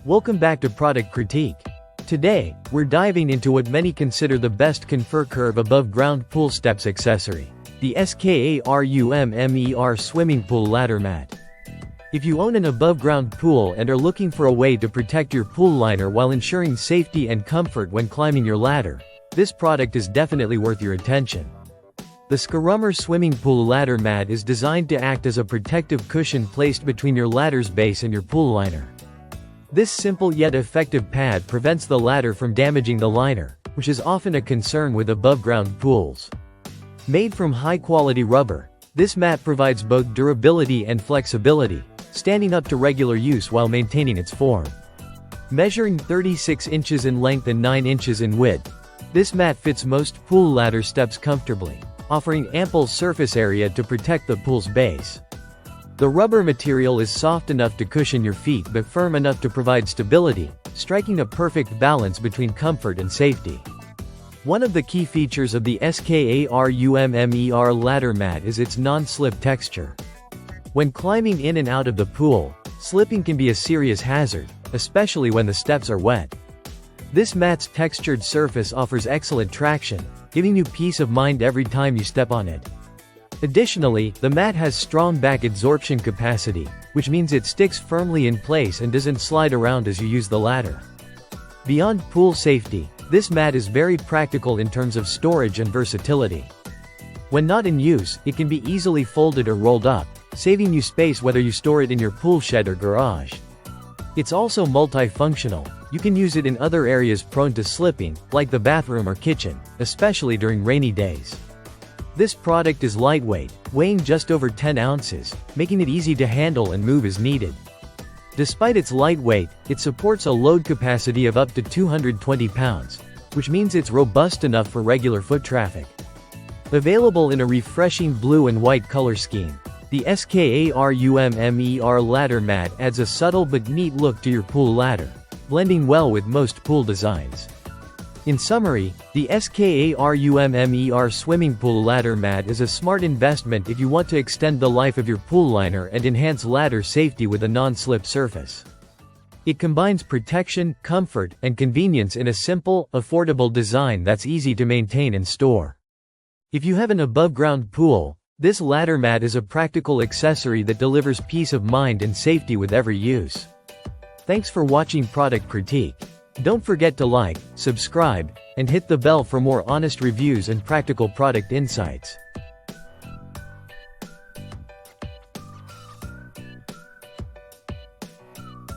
Welcome back to Product Critique. Today, we're diving into what many consider the best Confer curve above ground pool steps accessory, the SKARUMMER swimming pool ladder mat. If you own an above ground pool and are looking for a way to protect your pool liner while ensuring safety and comfort when climbing your ladder, this product is definitely worth your attention. The SKARUMMER swimming pool ladder mat is designed to act as a protective cushion placed between your ladder's base and your pool liner. This simple yet effective pad prevents the ladder from damaging the liner, which is often a concern with above-ground pools. Made from high-quality rubber, this mat provides both durability and flexibility, standing up to regular use while maintaining its form. Measuring 36 inches in length and 9 inches in width, this mat fits most pool ladder steps comfortably, offering ample surface area to protect the pool's base. The rubber material is soft enough to cushion your feet but firm enough to provide stability, striking a perfect balance between comfort and safety. One of the key features of the SKARUMMER ladder mat is its non-slip texture. When climbing in and out of the pool, slipping can be a serious hazard, especially when the steps are wet. This mat's textured surface offers excellent traction, giving you peace of mind every time you step on it. Additionally, the mat has strong back adsorption capacity, which means it sticks firmly in place and doesn't slide around as you use the ladder. Beyond pool safety, this mat is very practical in terms of storage and versatility. When not in use, it can be easily folded or rolled up, saving you space whether you store it in your pool shed or garage. It's also multifunctional. You can use it in other areas prone to slipping, like the bathroom or kitchen, especially during rainy days. This product is lightweight, weighing just over 10 ounces, making it easy to handle and move as needed. Despite its light weight, it supports a load capacity of up to 220 pounds, which means it's robust enough for regular foot traffic. Available in a refreshing blue and white color scheme, the SKARUMMER ladder mat adds a subtle but neat look to your pool ladder, blending well with most pool designs. In summary, the SKARUMMER swimming pool ladder mat is a smart investment if you want to extend the life of your pool liner and enhance ladder safety with a non-slip surface. It combines protection, comfort, and convenience in a simple, affordable design that's easy to maintain and store. If you have an above-ground pool, this ladder mat is a practical accessory that delivers peace of mind and safety with every use. Thanks for watching Product Critique. Don't forget to like, subscribe, and hit the bell for more honest reviews and practical product insights.